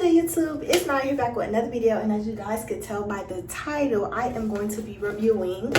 day, YouTube? It's Nyiah here back with another video, and as you guys could tell by the title, I am going to be reviewing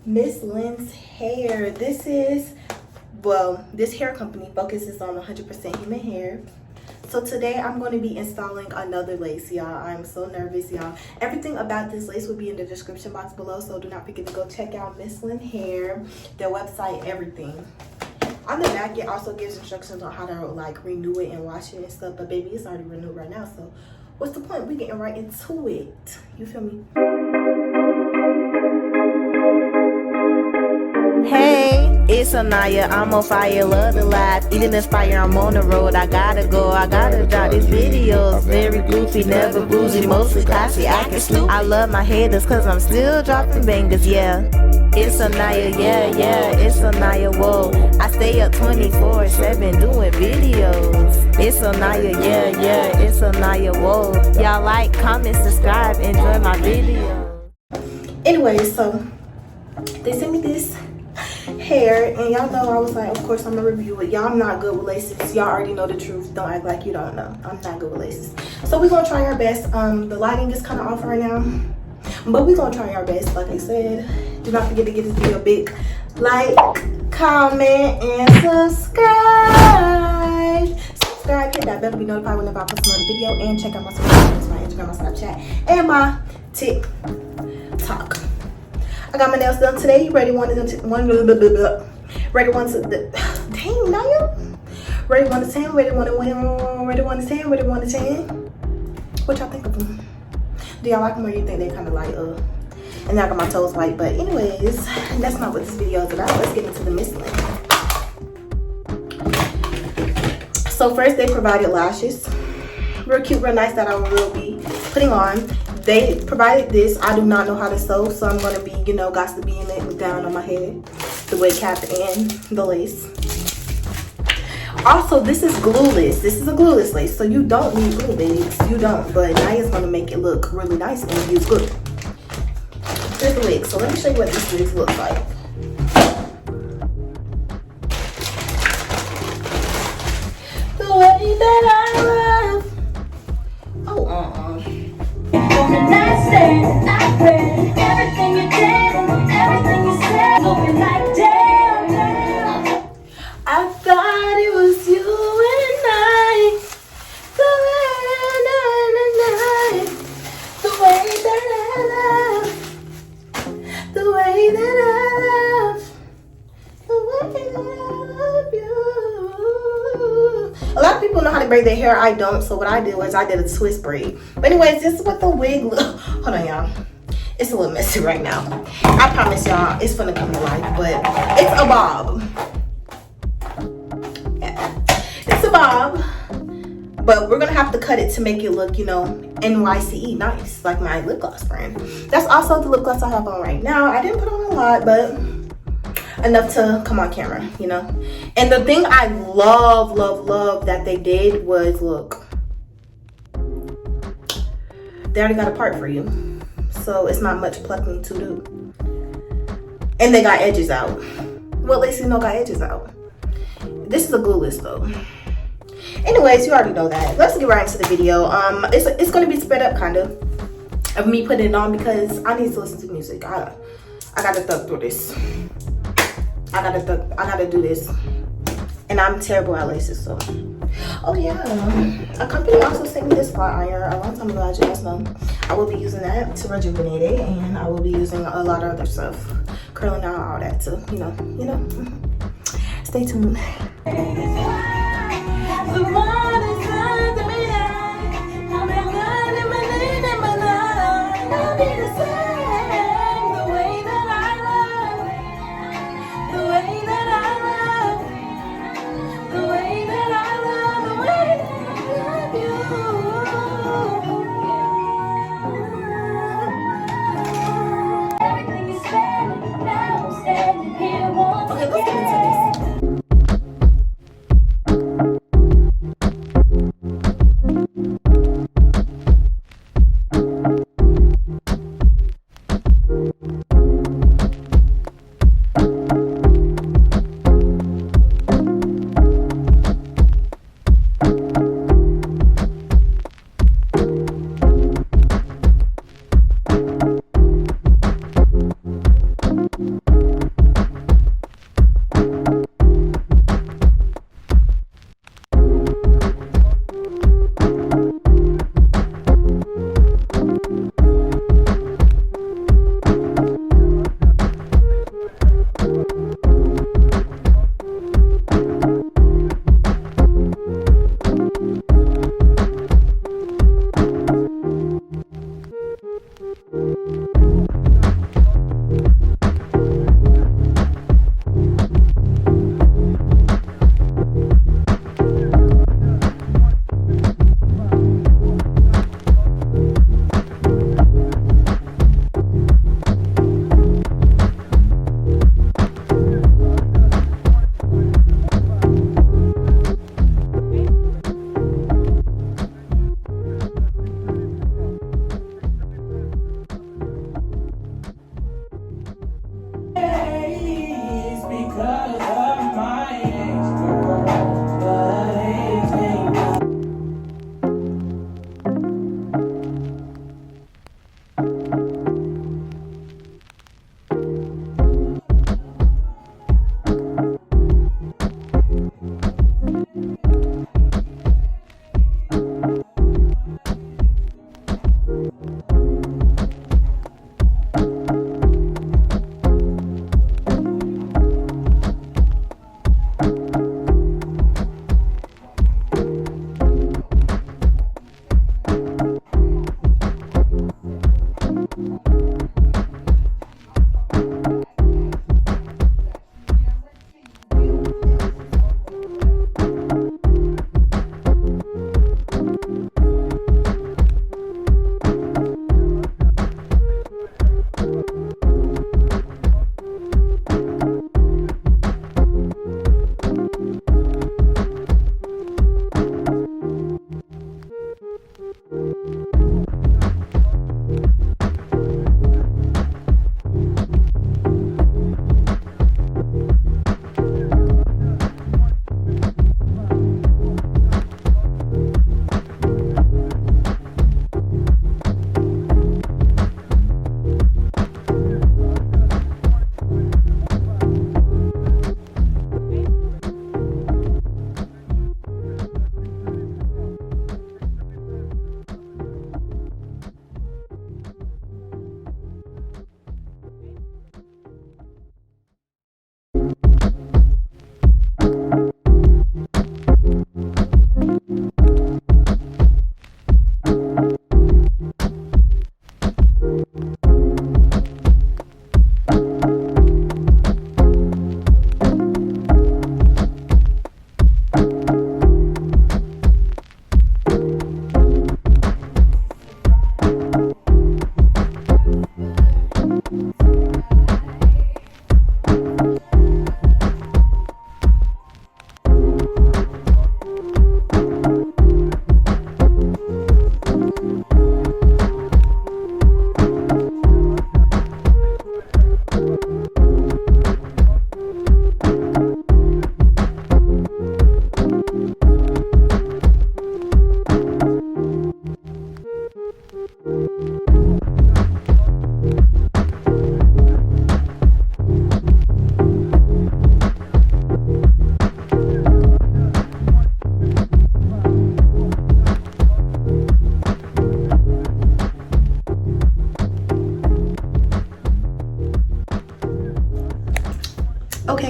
Mslynn HAIR. This is, well, this hair company focuses on 100% human hair. So today I'm going to be installing another lace, y'all. I'm so nervous, y'all. Everything about this lace will be in the description box below, so do not forget to go check out Mslynn HAIR, their website, everything. On the back, it also gives instructions on how to like renew it and wash it and stuff. But baby, it's already renewed right now, so what's the point? We getting right into it. You feel me? Hey, it's Nyiah. I'm on fire, love the life. Eating inspire, I'm on the road. I gotta go, I gotta drop these videos. Very goofy, never bougie, mostly classy. I can snoop. I love my haters, cause I'm still dropping bangers, yeah. It's Nyiah, yeah, it's Nyiah, whoa. I stay up 24/7 doing videos. It's Nyiah, yeah, it's Nyiah, whoa. Y'all like, comment, subscribe, enjoy my video. Anyway, so they sent me this hair, and y'all know I was like, of course I'm gonna review it. Y'all, I'm not good with laces. Y'all already know the truth. Don't act like you don't know. I'm not good with laces. So we're gonna try our best. The lighting is kind of off right now, but we're gonna try our best. Like I said, do not forget to give this video a big like, comment, and subscribe. Hit that bell to be notified whenever I post another video, and check out my social medias, my Instagram, my Snapchat, and my TikTok. I got my nails done today. Ready one to dang Nyiah. Ready 1 to 10, ready 1 to 10, ready 1 to 10, ready 1 to 10. What y'all think of them? Do y'all like them, or you think they kind of like and I got my toes white? But anyways, that's not what this video is about. Let's get into the Mslynn. So first, they provided lashes, real cute, real nice, that I will be putting on. They provided this. I do not know how to sew, so I'm gonna be, you know, got to be in it down on my head, the wig cap and the lace. Also, this is glueless. This is a glueless lace, so you don't need glue, babes. You don't. But Nyiah's gonna make it look really nice and use glue. Here's the wig. So let me show you what this wig looks like. The way that I love. Oh, On the nightstand, I read everything you did, everything you said. Looking like damn. I thought it was you and I. The way that I love. The way that I love. The way that I love you. A lot of people know how to braid their hair. I don't. So what I did was I did a twist braid. But anyways, this is what the wig look. Hold on, y'all. It's a little messy right now. I promise y'all it's gonna come to life, but it's a bob. It's a bob, but we're gonna have to cut it to make it look, you know, NYICE nice, like my lip gloss brand. That's also the lip gloss I have on right now. I didn't put on a lot, but enough to come on camera, you know. And the thing I love that they did was, look, they already got a part for you, so it's not much plucking to do. And they got edges out. What lace you know got edges out? This is a glueless though. Anyways, you already know that. Let's get right into the video. It's gonna be sped up kind of me putting it on because I need to listen to music. I gotta thug through this. I gotta do this. And I'm terrible at laces, so. Oh yeah, a company also sent me this flat iron a long time ago, as you guys know. I will be using that to rejuvenate it, and I will be using a lot of other stuff, curling out, all that to, you know. Stay tuned.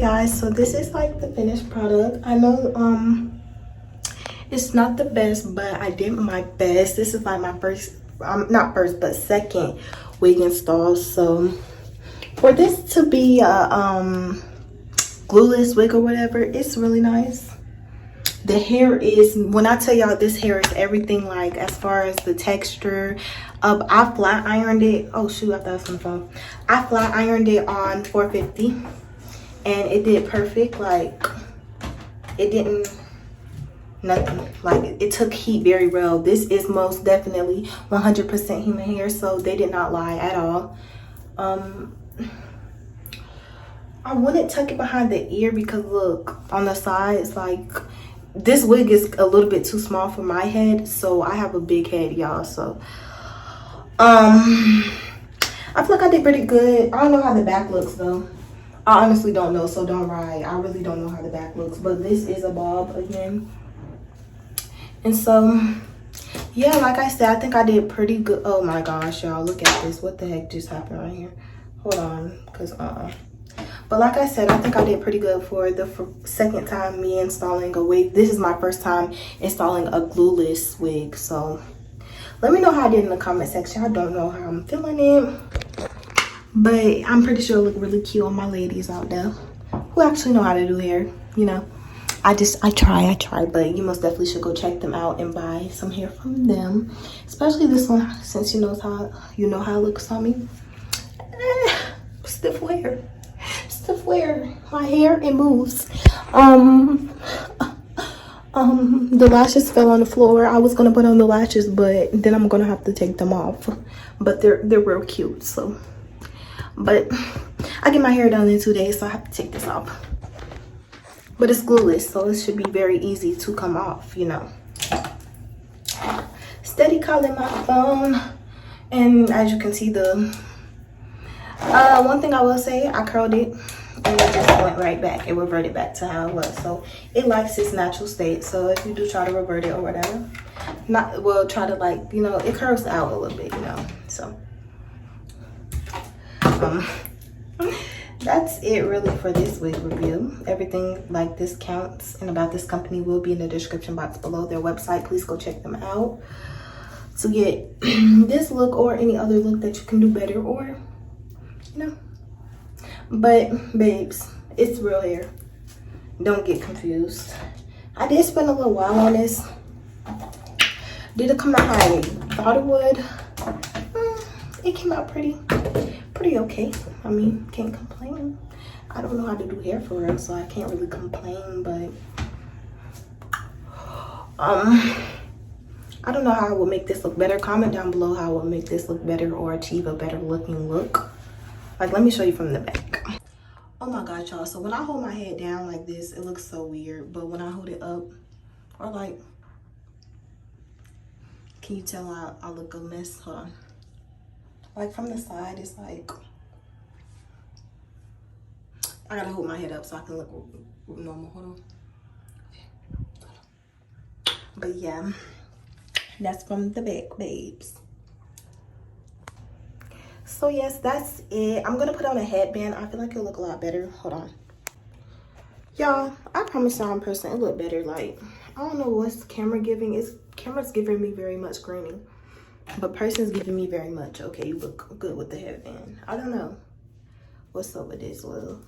Okay guys, so this is like the finished product. I know it's not the best, but I did my best. This is like my first, not first, but second wig install. So for this to be a glueless wig or whatever, it's really nice. The hair is, when I tell y'all, this hair is everything. Like as far as the texture, I flat ironed it. Oh shoot, I thought it was on the phone. I flat ironed it on 450 and it did perfect. Like it didn't, nothing, like it took heat very well. This is most definitely 100% human hair, so they did not lie at all. I wouldn't tuck it behind the ear because look on the sides, like this wig is a little bit too small for my head, so I have a big head, y'all. So I feel like I did pretty good. I don't know how the back looks though. I honestly don't know, so don't worry. I really don't know how the back looks, but this is a bob again. And so yeah, like I said, I think I did pretty good. Oh my gosh, y'all, look at this. What the heck just happened right here? Hold on, because but like I said, I think I did pretty good for the second time me installing a wig. This is my first time installing a glueless wig. So let me know how I did in the comment section. I don't know how I'm feeling it, but I'm pretty sure it look really cute on my ladies out there who actually know how to do hair. You know, I try, but you most definitely should go check them out and buy some hair from them, especially this one, since you know how it looks on me. Stiff wear. My hair, it moves. The lashes fell on the floor. I was gonna put on the lashes, but then I'm gonna have to take them off. But they're real cute. So, but I get my hair done in 2 days, so I have to take this off. But it's glueless, so it should be very easy to come off, you know. Steady calling my phone, and as you can see, the one thing I will say, I curled it and it just went right back. It reverted back to how it was. So it likes its natural state. So if you do try to revert it or whatever, try to, like, you know, it curves out a little bit, you know. So that's it really for this wig review. Everything like discounts and about this company will be in the description box below. Their website, please go check them out to get this look or any other look that you can do better, or you know. But babes, it's real hair, don't get confused. I did spend a little while on this. Did it come out how I thought it would? It came out pretty okay. I mean, can't complain. I don't know how to do hair for real, so I can't really complain. But I don't know how I will make this look better. Comment down below how I will make this look better or achieve a better looking look. Like, let me show you from the back. Oh my god, y'all, so when I hold my head down like this, it looks so weird. But when I hold it up, or like, can you tell I look a mess? Hold on. Like from the side, it's like, I gotta hold my head up so I can look normal. Hold on. But yeah, that's from the back, babes. So yes, that's it. I'm gonna put on a headband. I feel like it'll look a lot better. Hold on, y'all. I promise y'all in person it look better. Like, I don't know what's camera giving. Camera's giving me very much graining, but person's giving me very much, okay, you look good with the headband. I don't know what's up with this little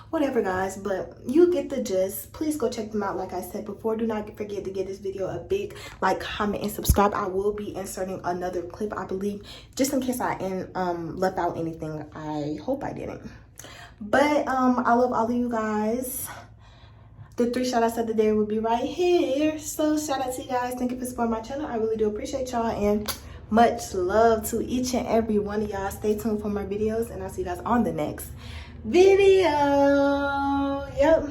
whatever, guys, but you get the gist. Please go check them out. Like I said before, do not forget to give this video a big like, comment, and subscribe. I will be inserting another clip, I believe, just in case I left out anything. I hope I didn't. But I love all of you guys. The 3 shout outs of the day will be right here. So shout out to you guys. Thank you for supporting my channel. I really do appreciate y'all, and much love to each and every one of y'all. Stay tuned for more videos, and I'll see you guys on the next video. Yep.